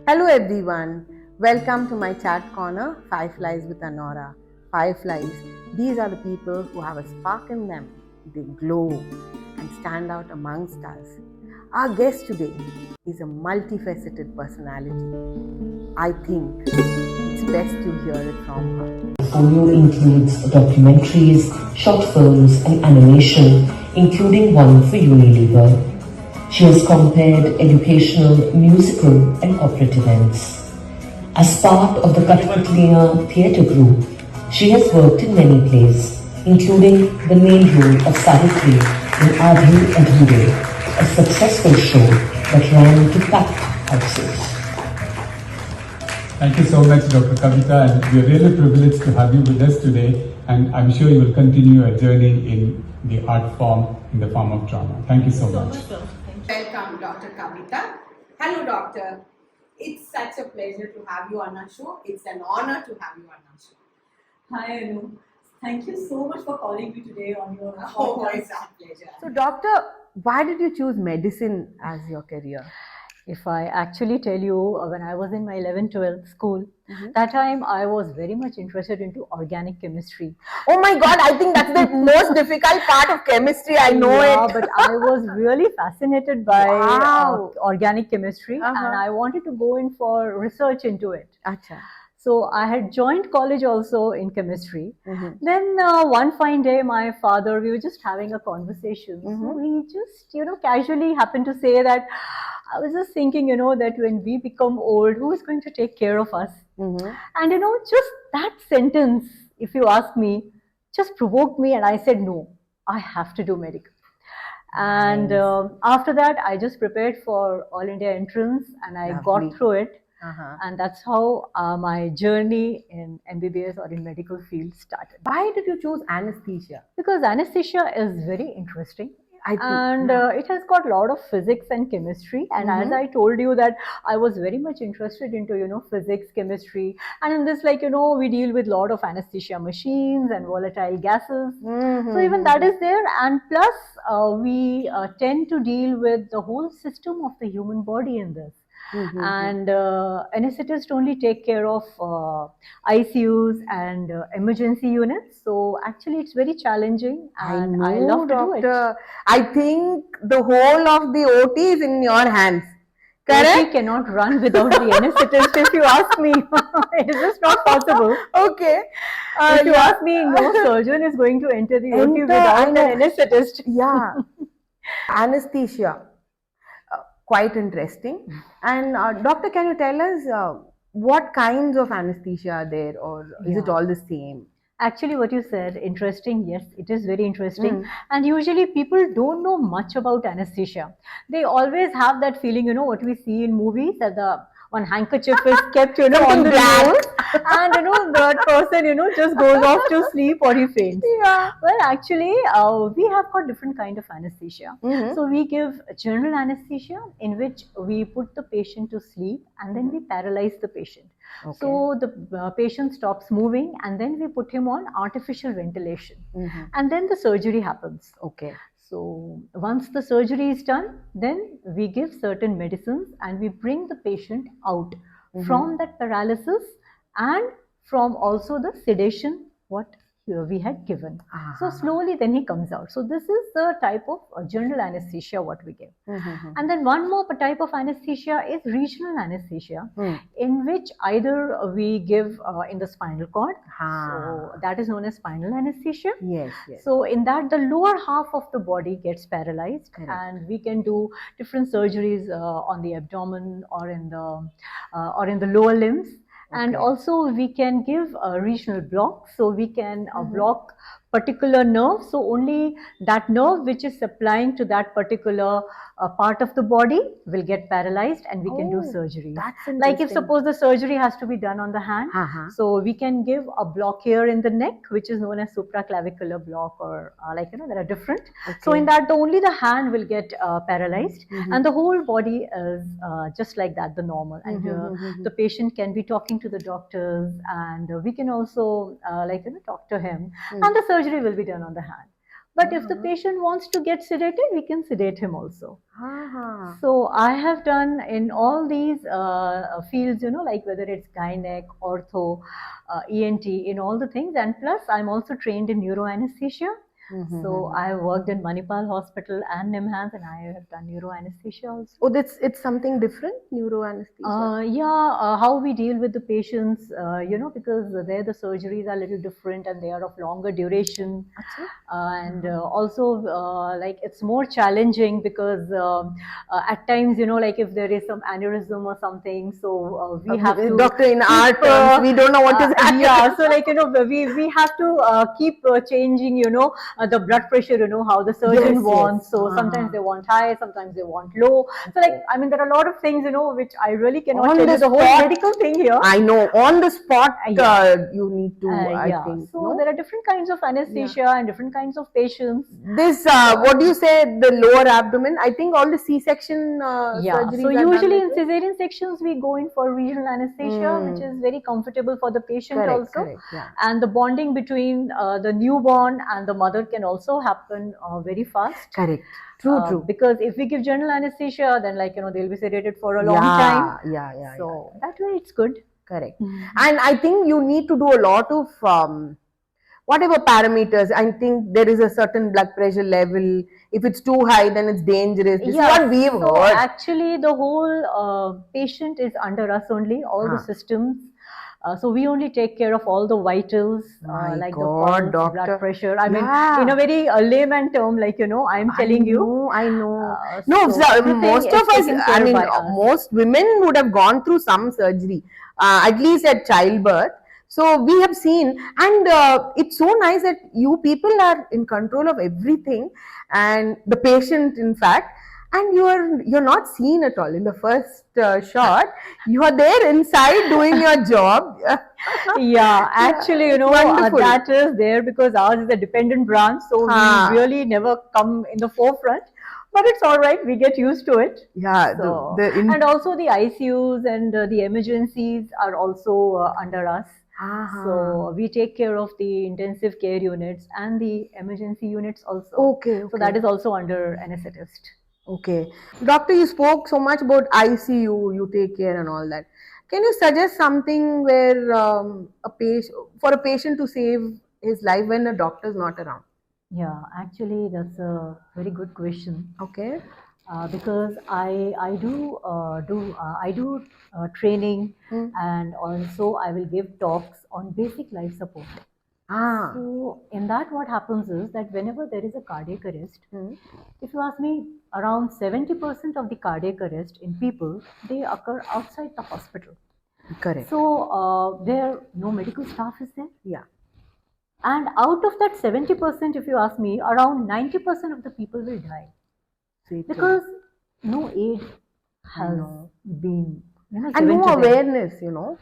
Hello everyone, welcome to my chat corner, Fireflies with Anaura. Fireflies, these are the people who have a spark in them. They glow and stand out amongst us. Our guest today is a multifaceted personality. I think it's best to hear it from her. Portfolio includes documentaries, short films and animation, including one for Unilever. She has compared educational, musical and corporate events. As part of the Kathmandu theatre group, she has worked in many plays, including the main role of Savitri in Adhi Adhure, a successful show that ran to packed houses. Thank you so much, Dr. Kavita, and we are really privileged to have you with us today, and I'm sure you will continue a journey in the art form, in the form of drama. Thank you so much. Welcome, Dr. Kavita. Hello, Doctor. It's such a pleasure to have you on our show. It's an honor to have you on our show. Hi, Anu. Thank you so much for calling me today on your Oh, podcast. it's our pleasure. So, Doctor, why did you choose medicine as your career? If I actually tell you, when I was in my 11th, 12th school, that time I was very much interested into organic chemistry. Oh my God, I think that's the most difficult part of chemistry. I know it. But I was really fascinated by Wow. organic chemistry and I wanted to go in for research into it. So I had joined college also in chemistry. Then one fine day, my father, we were just having a conversation. So he just, casually happened to say that I was just thinking, that when we become old, who is going to take care of us? And, just that sentence, if you ask me, just provoked me. And I said, no, I have to do medical. And after that, I just prepared for All India entrance and I got through it. And that's how my journey in MBBS or in medical field started. Why did you choose anesthesia? Because anesthesia is very interesting. It has got a lot of physics and chemistry. And as I told you that I was very much interested into, physics, chemistry. And in this, we deal with a lot of anesthesia machines and volatile gases. So even that is there. And plus, we tend to deal with the whole system of the human body in this. And anesthetists only take care of ICUs and emergency units. So actually, it's very challenging, and I love to do it. I think the whole of the OT is in your hands. Correct? OT cannot run without the anesthetist. If you ask me, it is just not possible. Okay. If you ask me, no surgeon is going to enter the OT without an anesthetist. Yeah. Anesthesia. Quite interesting. And doctor, can you tell us what kinds of anesthesia are there, or is it all the same? Actually, what you said, interesting. Yes, it is very interesting. And usually people don't know much about anesthesia. They always have that feeling, what we see in movies, that the one handkerchief is kept, on the nose, and that person, just goes off to sleep or he faints. Yeah. Well, actually, we have got different kind of anesthesia. So we give general anesthesia in which we put the patient to sleep and then we paralyze the patient. So the patient stops moving and then we put him on artificial ventilation. And then the surgery happens. So once the surgery is done, then we give certain medicines and we bring the patient out from that paralysis and from also the sedation what we had given. So slowly then he comes out. So this is the type of general anesthesia what we give. And then one more type of anesthesia is regional anesthesia, in which either we give in the spinal cord. So that is known as spinal anesthesia. Yes. So in that the lower half of the body gets paralyzed. And we can do different surgeries on the abdomen or in the lower limbs. And also we can give a regional block. So we can block particular nerve. So only that nerve which is supplying to that particular part of the body will get paralyzed and we can do surgery. Like if suppose the surgery has to be done on the hand, so we can give a block here in the neck, which is known as supraclavicular block, or there are different. So in that only the hand will get paralyzed and the whole body is just like that, the normal. And the patient can be talking to the doctors and we can also talk to him and the surgery will be done on the hand. But if the patient wants to get sedated, we can sedate him also. Uh-huh. So I have done in all these fields, like whether it's gynec, ortho, ENT, in all the things. And plus, I'm also trained in neuroanesthesia. So I worked in Manipal Hospital and NIMHANS, and I have done neuroanesthesia also. Oh, it's something different, neuroanesthesia? How we deal with the patients, because there the surgeries are a little different and they are of longer duration. And also, like it's more challenging because at times, like if there is some aneurysm or something, so we have to. Doctor, in our terms, we don't know what is happening. Yeah, so like, we have to keep changing, the blood pressure, how the surgeon Yes, wants. yes. So sometimes they want high, sometimes they want low. So like, I mean, there are a lot of things, which I really cannot tell you the whole medical thing here. I know, on the spot, you need to, I think. So no? there are different kinds of anesthesia and different kinds of patients. This, what do you say, the lower abdomen? I think all the C-section surgeries so are usually done in cesarean sections, we go in for regional anesthesia, which is very comfortable for the patient Correct, also. correct, yeah. And the bonding between the newborn and the mother can also happen very fast. Correct. True. Because if we give general anesthesia, then like, they'll be sedated for a long time. Yeah. So that way it's good. Correct. And I think you need to do a lot of whatever parameters. I think there is a certain blood pressure level. If it's too high, then it's dangerous. This is what we've heard. Actually, the whole patient is under us only, all the systems. So we only take care of all the vitals, like the pulse, blood pressure. I mean, in a very layman term, like, I'm telling you. I know. So most of us, I mean, most women would have gone through some surgery, at least at childbirth. So we have seen, and it's so nice that you people are in control of everything, and the patient, in fact. And you're not seen at all in the first shot. You are there inside doing your job. Actually, that is there because ours is a dependent branch, so we really never come in the forefront. But it's all right. We get used to it. Yeah. So, and also the ICUs and the emergencies are also under us. So we take care of the intensive care units and the emergency units also. Okay. So that is also under anesthetist. Okay. Doctor, you spoke so much about ICU, you take care and all that. Can you suggest something where for a patient to save his life when the doctor is not around? Yeah, actually, that's a very good question. Okay. Because I do training, and also I will give talks on basic life support. So in that, what happens is that whenever there is a cardiac arrest, if you ask me, around 70% of the cardiac arrest in people, they occur outside the hospital. Correct. So no medical staff is there. Yeah. And out of that 70%, if you ask me, around 90% of the people will die. Because no aid has been, and no awareness, No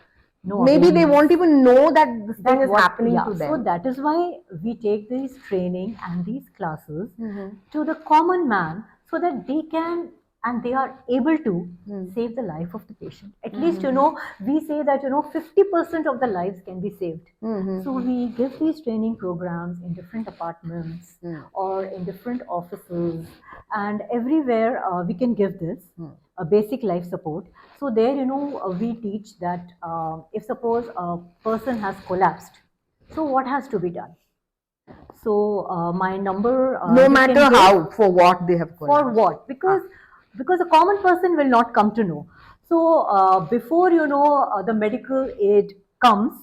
maybe they won't even know that this thing is happening to them. So that is why we take these training and these classes to the common man, so that they can and they are able to save the life of the patient. At least, we say that, 50% of the lives can be saved. So we give these training programs in different apartments or in different offices, and everywhere we can give this a basic life support. So there, we teach that if suppose a person has collapsed, so what has to be done? So my number, no matter how, for what they have collapsed. For what? Because a common person will not come to know. So before the medical aid comes,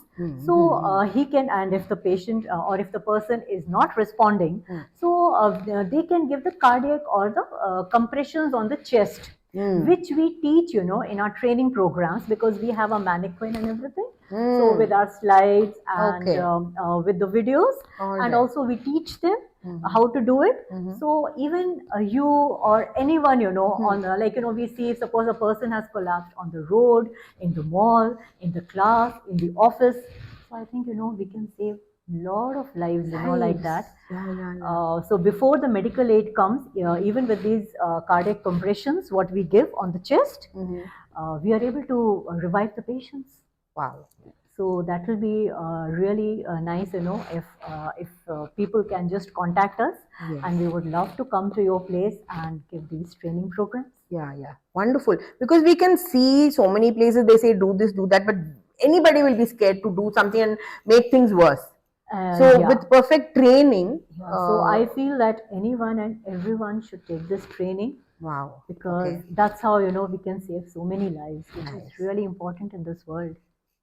so he can, and if the patient or if the person is not responding, so they can give the cardiac or the compressions on the chest, which we teach, in our training programs, because we have a mannequin and everything. So with our slides and with the videos, and also we teach them how to do it. So even you or anyone, on we see, suppose a person has collapsed on the road, in the mall, in the class, in the office. So I think, we can save lot of lives, like that. So before the medical aid comes, even with these cardiac compressions, what we give on the chest, we are able to revive the patients. Wow. So that will be really nice, if people can just contact us, Yes. and we would love to come to your place and give these training programs. Yeah, wonderful. Because we can see so many places they say do this, do that, but anybody will be scared to do something and make things worse. So Yeah. with perfect training, So I feel that anyone and everyone should take this training, wow, because okay, that's how we can save so many lives, which Nice. is really important in this world.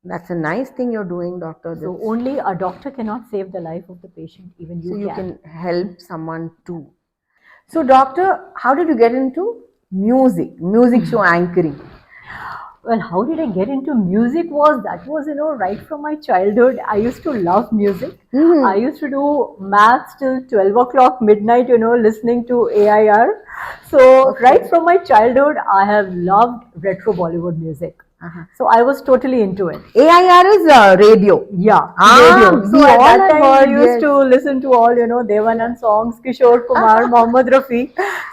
that's a nice thing you're doing, doctor. So That's- only a doctor cannot save the life of the patient, even so you can. can help someone too. So doctor, how did you get into music show anchoring? Well, how did I get into music? Was right from my childhood. I used to love music. I used to do maths till 12 o'clock midnight, listening to AIR. So right from my childhood, I have loved retro Bollywood music. So I was totally into it. AIR is radio. Yeah, Ah, radio. we So at all that have time heard, we used yes. to listen to all, Devanand songs, Kishore Kumar, Mohammad Rafi.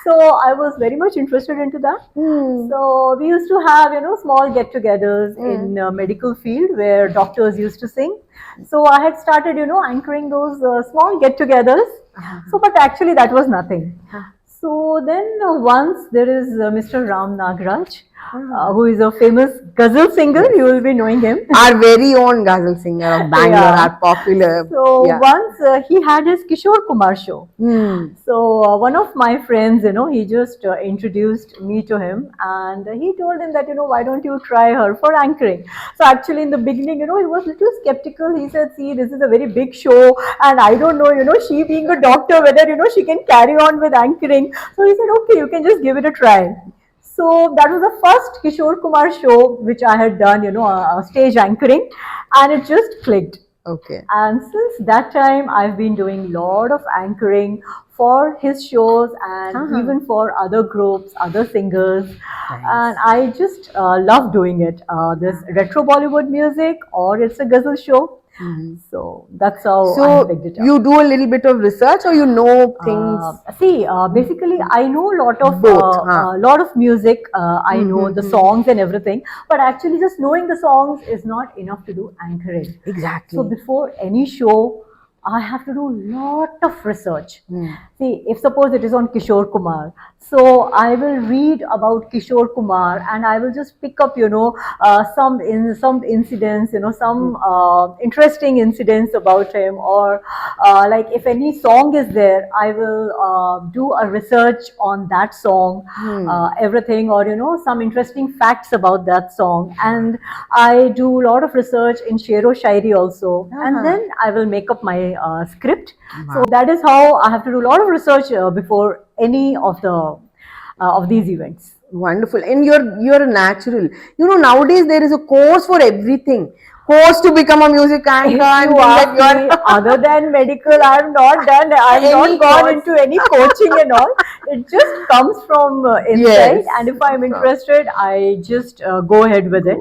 So I was very much interested into that. So we used to have, small get-togethers in medical field where doctors used to sing. So I had started, anchoring those small get-togethers. So, but actually that was nothing. So then once there is Mr. Ram Nagraj, who is a famous ghazal singer. You will be knowing him. Our very own ghazal singer of Bangalore, Yeah. our popular. So yeah. once he had his Kishore Kumar show. So one of my friends, he just introduced me to him, and he told him that, why don't you try her for anchoring? So actually in the beginning, he was a little skeptical. He said, see, this is a very big show, and I don't know, she being a doctor, whether, she can carry on with anchoring. So he said, okay, you can just give it a try. So that was the first Kishore Kumar show which I had done, stage anchoring, and it just clicked. Okay. And since that time, I've been doing a lot of anchoring for his shows and even for other groups, other singers. Nice. And I just love doing it. This retro Bollywood music, or it's a ghazal show. So that's how I picked it up. You do a little bit of research, or you know things? Basically, I know a lot of Both, lot of music. I know the songs and everything, but actually, just knowing the songs is not enough to do anchoring. Exactly. So before any show, I have to do a lot of research. See, if suppose it is on Kishore Kumar, so I will read about Kishore Kumar and I will just pick up, some incidents, some interesting incidents about him, or like if any song is there, I will do a research on that song, everything, or some interesting facts about that song, and I do a lot of research in Shero Shairi also, and then I will make up my script. So that is how I have to do a lot of research before any of the of these events. Wonderful. And you're a natural. Nowadays there is a course for everything. Course to become a music anchor. And other than medical, I'm not done. I'm not gone into any coaching and all. It just comes from inside. Yes. And if I'm interested, I just go ahead with it.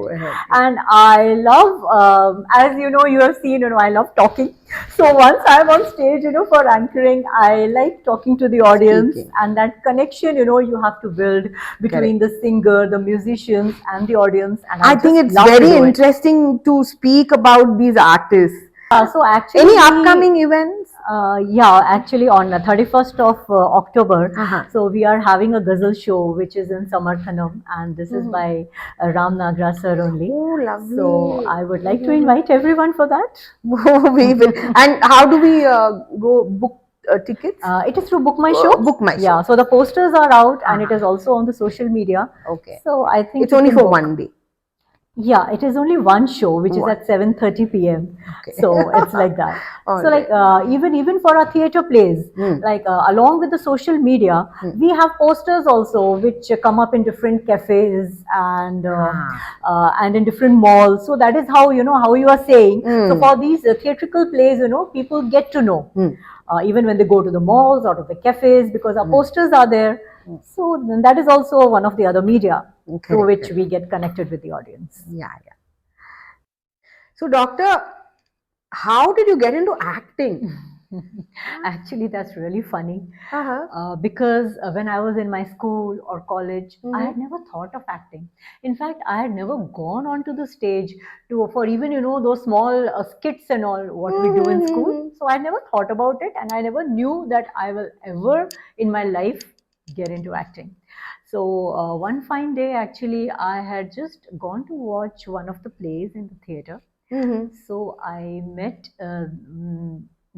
And I love, as you have seen, I love talking. So once I'm on stage, for anchoring, I like talking to the audience. Speaking. And that connection, you have to build between the singer, the musicians, and the audience. And I think it's very interesting to speak about these artists. So actually, any upcoming events? Actually on the 31st of October, so we are having a ghazal show which is in Samarthanam, and this is by Ram Nagraj sir only. Oh, lovely. So I would like to invite everyone for that. We will. And how do we go book tickets? It is through Book My Show. Book My Show. Yeah, so the posters are out and it is also on the social media. Okay. So I think it's only for one day. Yeah, it is only one show, which is at 7:30 p.m. Okay. So it's like that. So right. like even for our theatre plays, like along with the social media, we have posters also which come up in different cafes and in different malls. So that is how how you are saying. So for these theatrical plays, people get to know even when they go to the malls or to the cafes, because our posters are there. So then that is also one of the other media through which we get connected with the audience. Yeah. So doctor, how did you get into acting? Actually, that's really funny. Uh-huh. Because when I was in my school or college, I had Mm-hmm. never thought of acting. In fact, I had never gone onto the stage for even those small skits and all what we do in school. Mm-hmm. So I never thought about it, and I never knew that I will ever in my life get into acting. So one fine day, actually, I had just gone to watch one of the plays in the theater. Mm-hmm. So I met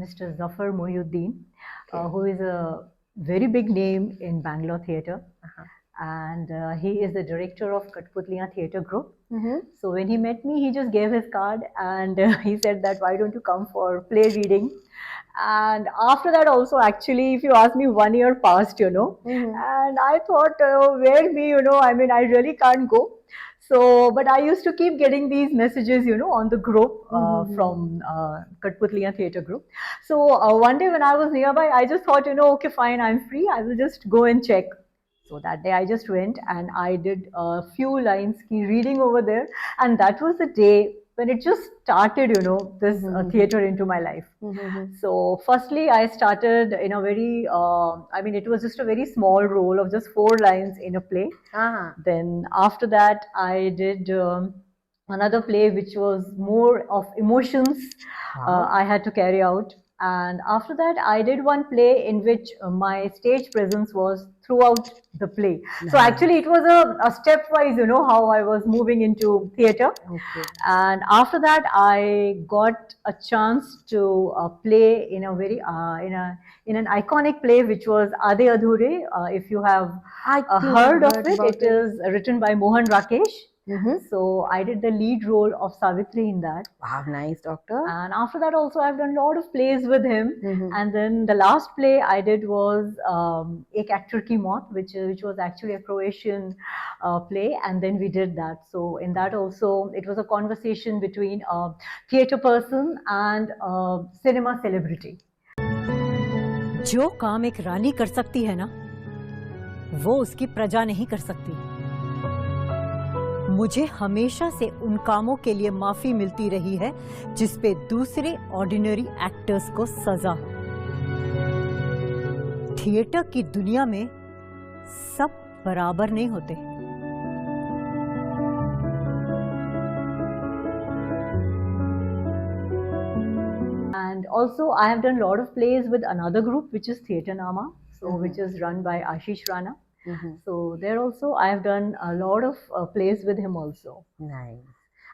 Mr. Zafar Mohyuddin, Okay. who is a very big name in Bangalore theatre, Uh-huh. and he is the director of Katputliya Theatre Group. Mm-hmm. So when he met me, he just gave his card and he said that why don't you come for play reading? And after that also, actually, if you ask me, 1 year passed, Mm-hmm. and I thought, where me, I mean, I really can't go. So, but I used to keep getting these messages, on the group Mm-hmm. from Katputliya Theatre Group. So one day when I was nearby, I just thought, okay, fine, I'm free. I will just go and check. So that day I just went and I did a few lines key reading over there, and that was the day when it just started, this theater into my life. Mm-hmm. So, firstly, I started in a very, I mean, it was just a very small role of just 4 lines in a play. Uh-huh. Then, after that, I did another play which was more of emotions Wow. I had to carry out. And after that, I did one play in which my stage presence was throughout the play. So, actually, it was a stepwise, how I was moving into theater. Okay. And after that, I got a chance to play in a very in an iconic play which was Ade Adhure. If you have I think heard I've of heard it, about it is written by Mohan Rakesh. Mm-hmm. So I did the lead role of Savitri in that. Wow, nice, doctor. And after that, also, I've done a lot of plays with him. Mm-hmm. And then the last play I did was Ek Actor Ki Maut, which was actually a Croatian play. And then we did that. So in that also, it was a conversation between a theatre person and a cinema celebrity. जो काम एक रानी कर सकती है ना, वो उसकी प्रजा नहीं कर सकती। मुझे हमेशा से उन कामों के लिए माफी मिलती रही है जिस पे दूसरे ऑर्डिनरी एक्टर्स को सजा। थिएटर की दुनिया में सब बराबर नहीं होते। And also, I have done a lot of plays with another group, which is Theatre Nama, which is run by Ashish Rana. So there also, I have done a lot of plays with him also. Nice.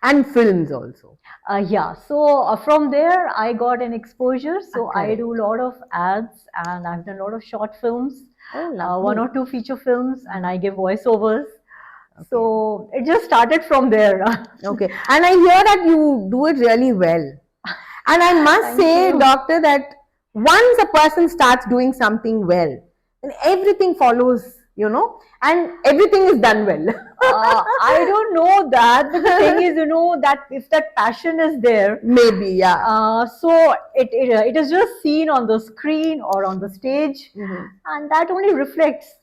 And films also. Yeah, so from there I got an exposure. So I Correct. do a lot of ads and I've done a lot of short films, Oh, lovely. 1 or 2 feature films, and I give voiceovers. So it just started from there. Okay. And I hear that you do it really well. And I must Thank say, you. doctor, that once a person starts doing something well, then everything follows, and everything is done well. I don't know that, but the thing is, that if that passion is there, Maybe, yeah. so it is just seen on the screen or on the stage, and that only reflects.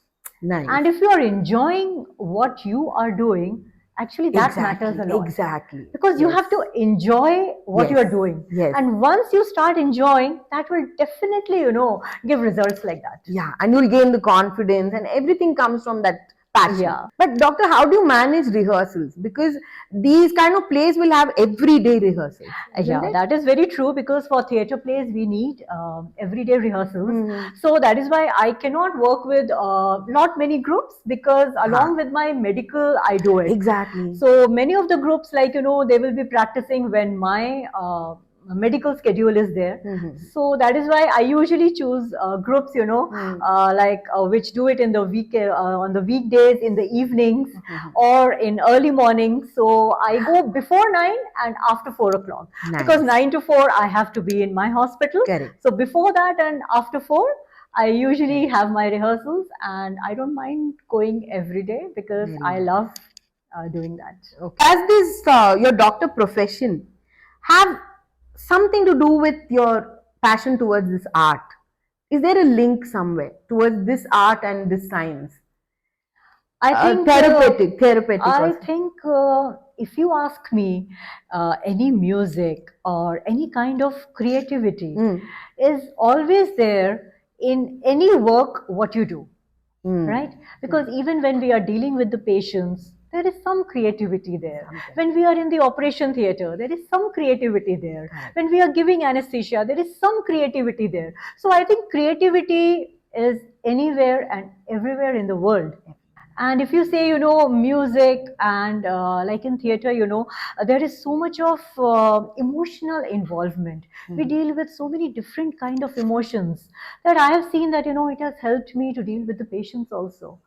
Nice. And if you are enjoying what you are doing, actually that matters a lot. Exactly. Because you have to enjoy what you are doing. Yes. And once you start enjoying, that will definitely, give results like that. Yeah, and you'll gain the confidence, and everything comes from that passion. Yeah. But doctor, how do you manage rehearsals? Because these kind of plays will have everyday rehearsals. Yeah, that is very true, because for theatre plays we need everyday rehearsals. So that is why I cannot work with not many groups, because along with my medical I do it. Exactly. So many of the groups, like, they will be practicing when my medical schedule is there. So that is why I usually choose groups, which do it in the week, on the weekdays, in the evenings, or in early morning. So I go before 9 and after 4 o'clock. Nice. Because 9 to 4 I have to be in my hospital. Correct. So before that and after 4, I usually have my rehearsals, and I don't mind going every day because I love doing that. Okay. Does this your doctor profession have something to do with your passion towards this art? Is there a link somewhere towards this art and this science? I think therapeutic. I also. think if you ask me, any music or any kind of creativity is always there in any work what you do, right? Because even when we are dealing with the patients, there is some creativity there. When we are in the operation theater, there is some creativity there. When we are giving anesthesia, there is some creativity there. So I think creativity is anywhere and everywhere in the world. And if you say, music and like in theater, there is so much of emotional involvement. We deal with so many different kind of emotions that I have seen that, it has helped me to deal with the patients also.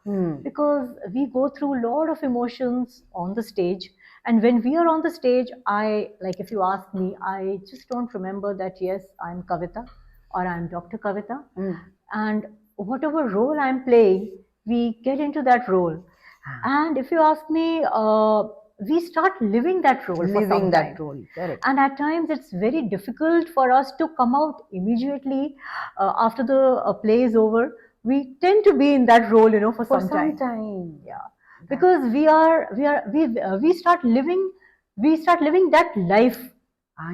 Because we go through a lot of emotions on the stage. And when we are on the stage, like if you ask me, I just don't remember that, yes, I'm Kavita or I'm Dr. Kavita. And whatever role I'm playing, we get into that role. And if you ask me, we start living that role for some time. Correct. And at times it's very difficult for us to come out immediately after the play is over. We tend to be in that role, for some time. Yeah, because we start living that life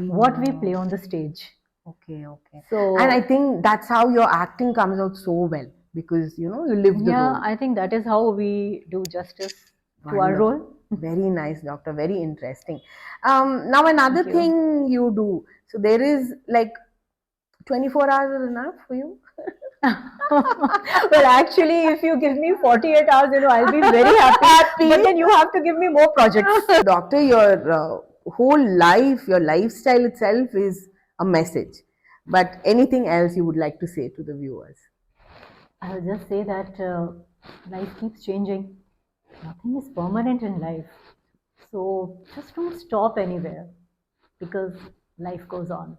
what we play on the stage. Okay. So And I think that's how your acting comes out so well, because you live the yeah, role. I think that is how we do justice to our Wonderful. role. Very nice, doctor. Very interesting. Now another Thank you. thing you do. So there is like 24 hours is enough for you? Well, actually, if you give me 48 hours, I'll be very happy. But then you have to give me more projects. Doctor, your whole life, your lifestyle itself is a message. But anything else you would like to say to the viewers? I'll just say that life keeps changing. Nothing is permanent in life. So just don't stop anywhere because life goes on.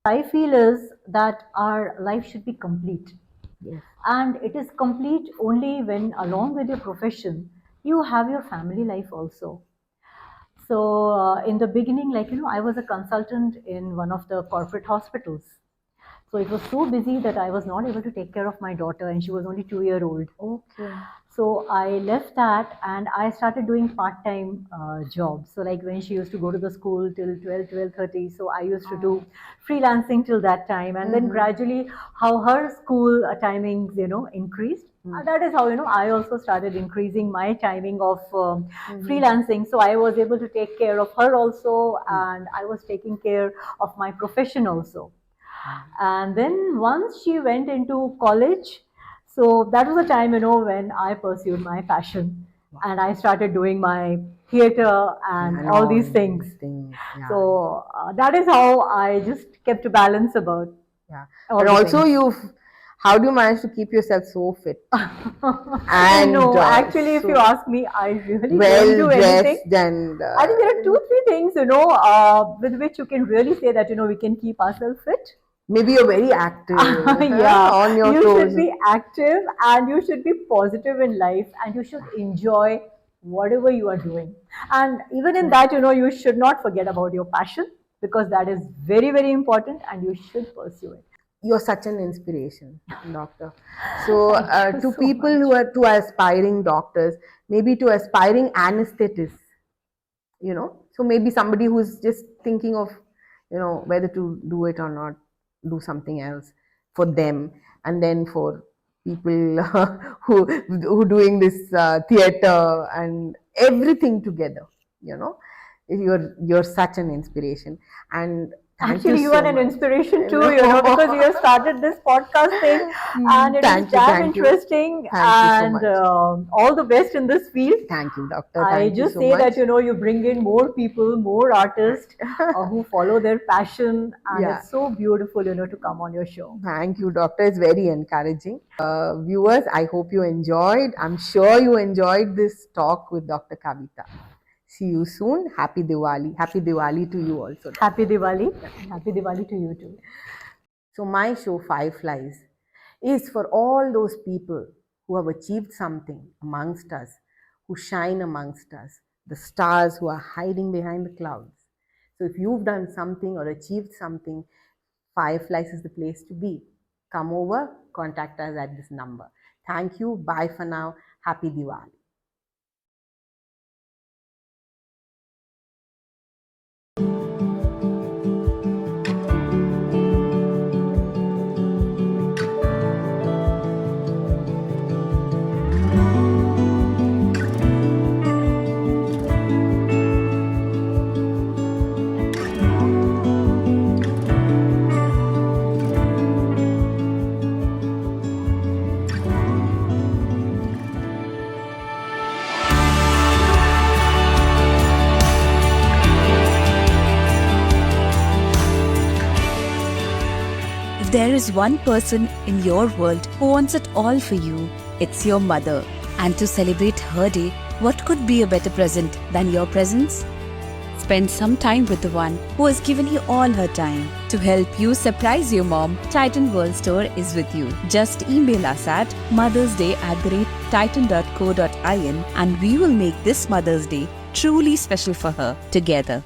I feel is that our life should be complete. Yes. And it is complete only when, along with your profession, you have your family life also. So in the beginning, like, I was a consultant in one of the corporate hospitals. So it was so busy that I was not able to take care of my daughter, and she was only 2 years old. Okay. So I left that and I started doing part-time jobs. So like when she used to go to the school till 12:30, so I used to do freelancing till that time. And then gradually how her school timings, increased. That is how, I also started increasing my timing of freelancing. So I was able to take care of her also, and I was taking care of my profession also. And then once she went into college, so that was the time, when I pursued my passion and I started doing my theater and all these things. Yeah. So that is how I just kept a balance about. Yeah. all And the also things. how do you manage to keep yourself so fit? And no, actually, if you ask me, I really don't do anything. Dressed and I think there are 2-3 things, with which you can really say that, we can keep ourselves fit. maybe you're very active. Yeah, on your you toes. should be active and you should be positive in life and you should enjoy whatever you are doing. And even in that, you should not forget about your passion because that is very, very important and you should pursue it. You're such an inspiration, doctor. So Thank you to so people much. who are to aspiring doctors, maybe to aspiring anesthetists, so maybe somebody who's just thinking of whether to do it or not, do something else for them. And then for people who doing this theater and everything together, you're such an inspiration. And Actually, you so are an much. inspiration too, because you have started this podcast thing and it is damn interesting. Thank you so And all the best in this field. Thank you, doctor. I Thank you just so say much. that, you bring in more people, more artists who follow their passion. And Yeah. it's so beautiful, to come on your show. Thank you, doctor. It's very encouraging. Viewers, I hope you enjoyed. I'm sure you enjoyed this talk with Dr. Kavita. See you soon. Happy Diwali. Happy Diwali to you also. Happy Diwali. Happy Diwali to you too. So my show, Fireflies, is for all those people who have achieved something amongst us, who shine amongst us, the stars who are hiding behind the clouds. So if you've done something or achieved something, Fireflies is the place to be. Come over, contact us at this number. Thank you. Bye for now. Happy Diwali. If there is one person in your world who wants it all for you, it's your mother. And to celebrate her day, what could be a better present than your presence? Spend some time with the one who has given you all her time. To help you surprise your mom, Titan World Store is with you. Just email us at mothersday@titan.co.in and we will make this Mother's Day truly special for her together.